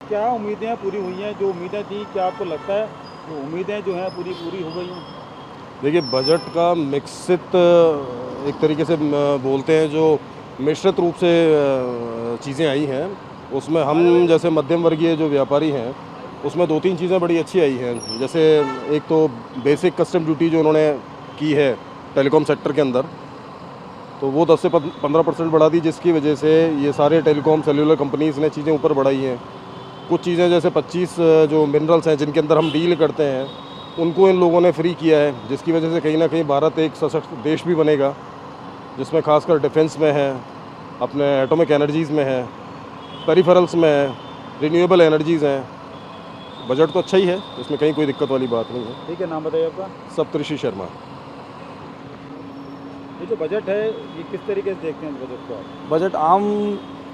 क्या उम्मीदें पूरी हुई हैं? जो उम्मीदें थी, क्या आपको लगता है वो उम्मीदें जो हैं पूरी पूरी हो गई हैं? देखिए, बजट का मिश्रित एक तरीके से बोलते हैं जो मिश्रित रूप से चीज़ें आई हैं। उसमें हम जैसे मध्यम वर्गीय जो व्यापारी हैं, उसमें 2-3 चीज़ें बड़ी अच्छी आई हैं। जैसे एक तो बेसिक कस्टम ड्यूटी जो उन्होंने की है टेलीकॉम सेक्टर के अंदर, तो वो 10 से 15% बढ़ा दी, जिसकी वजह से ये सारे टेलीकॉम सेल्युलर कंपनीज़ ने चीज़ें ऊपर बढ़ाई हैं। कुछ चीज़ें जैसे 25 जो मिनरल्स हैं जिनके अंदर हम डील करते हैं, उनको इन लोगों ने फ्री किया है, जिसकी वजह से कहीं न कहीं भारत एक सशक्त देश भी बनेगा, जिसमें खासकर डिफेंस में है, अपने एटॉमिक एनर्जीज़ में है, पेरिफेरल्स में है, रिन्यूएबल एनर्जीज़ हैं। बजट तो अच्छा ही है, इसमें कहीं कोई दिक्कत वाली बात नहीं है। ठीक है, नाम बताइए आपका? सप्तऋषि शर्मा। ये जो बजट है, ये किस तरीके से देखते हैं इस बजट को आप? बजट आम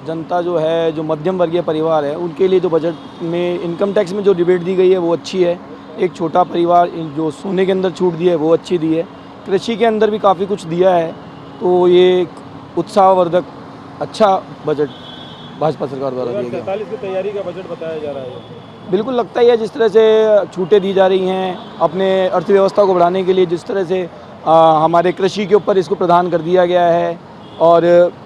जनता जो है, जो मध्यम वर्गीय परिवार है, उनके लिए जो बजट में इनकम टैक्स में जो रिबेट दी गई है वो अच्छी है। एक छोटा परिवार जो सोने के अंदर छूट दी है वो अच्छी दी है। कृषि के अंदर भी काफ़ी कुछ दिया है, तो ये एक उत्साहवर्धक अच्छा बजट भाजपा सरकार द्वारा दिया गया। 2047 की तैयारी का बजट बताया जा रहा है ये। बिल्कुल लगता ही है, जिस तरह से छूटें दी जा रही हैं अपने अर्थव्यवस्था को बढ़ाने के लिए, जिस तरह से हमारे कृषि के ऊपर इसको प्रदान कर दिया गया है, और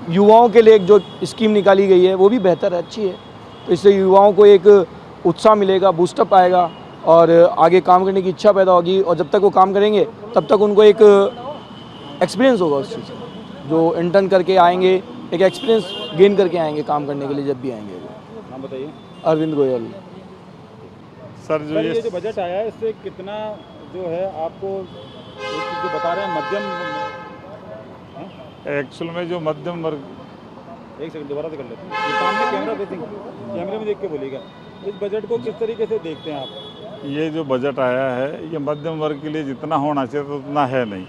युवाओं के लिए एक जो स्कीम निकाली गई है वो भी बेहतर है, अच्छी है। तो इससे युवाओं को एक उत्साह मिलेगा, बूस्टअप आएगा और आगे काम करने की इच्छा पैदा होगी, और जब तक वो काम करेंगे तब तक उनको एक एक्सपीरियंस होगा उस चीज़ का। जो इंटर्न करके आएंगे, एक एक्सपीरियंस गेन करके आएंगे काम करने के लिए जब भी आएंगे वो। नाम बताइए? अरविंद गोयल। सर, ये जो बजट आया है, इससे कितना जो है आपको जो बता रहे हैं मध्यम, एक्चुअल में जो मध्यम वर्ग, एक सेकंड दोबारा से कर लेते हैं। ये सामने कैमरा फेसिंग, कैमरे में देख के बोलिएगा। इस बजट को किस तरीके से देखते हैं आप? ये जो बजट आया है ये मध्यम वर्ग के लिए जितना होना चाहिए तो उतना है नहीं,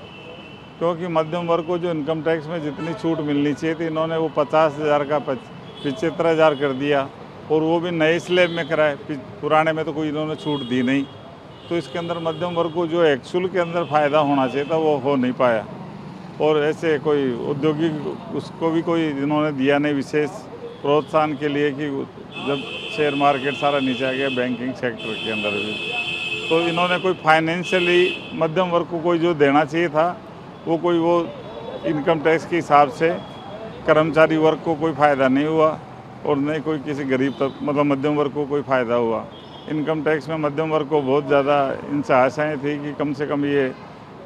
क्योंकि मध्यम वर्ग को जो इनकम टैक्स में जितनी छूट मिलनी चाहिए थी, इन्होंने वो 50,000 का 75,000 कर दिया, और वो भी नए स्लैब में कराए। पुराने में तो कोई इन्होंने छूट दी नहीं। तो इसके अंदर मध्यम वर्ग को जो एक्चुअल के अंदर फ़ायदा होना चाहिए था वो हो नहीं पाया, और ऐसे कोई औद्योगिक उसको भी कोई इन्होंने दिया नहीं विशेष प्रोत्साहन के लिए, कि जब शेयर मार्केट सारा नीचे आ गया, बैंकिंग सेक्टर के अंदर भी, तो इन्होंने कोई फाइनेंशियली मध्यम वर्ग को कोई जो देना चाहिए था वो कोई वो इनकम टैक्स के हिसाब से कर्मचारी वर्ग को कोई फ़ायदा नहीं हुआ, और नहीं कोई किसी गरीब तक मतलब मध्यम वर्ग को कोई फ़ायदा हुआ। इनकम टैक्स में मध्यम वर्ग को बहुत ज़्यादा इनसे आशाएँ थी कि कम से कम ये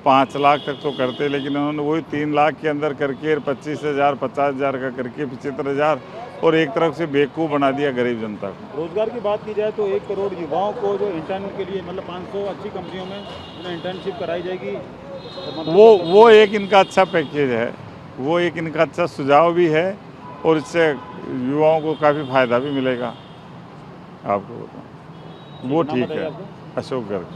5 लाख तक तो करते, लेकिन उन्होंने वही 3 लाख के अंदर करके 25,000 50,000 का करके 75,000, और एक तरफ से बेवकूफ़ बना दिया गरीब जनता को। रोजगार की बात की जाए तो 1 करोड़ युवाओं को जो इंटर्न के लिए, मतलब 500 अच्छी कंपनियों में उन्हें इंटर्नशिप कराई जाएगी। वो एक इनका अच्छा पैकेज है, वो एक इनका अच्छा सुझाव भी है, और इससे युवाओं को काफ़ी फ़ायदा भी मिलेगा। आपको बताऊँ वो ठीक है। अशोक गर्ग।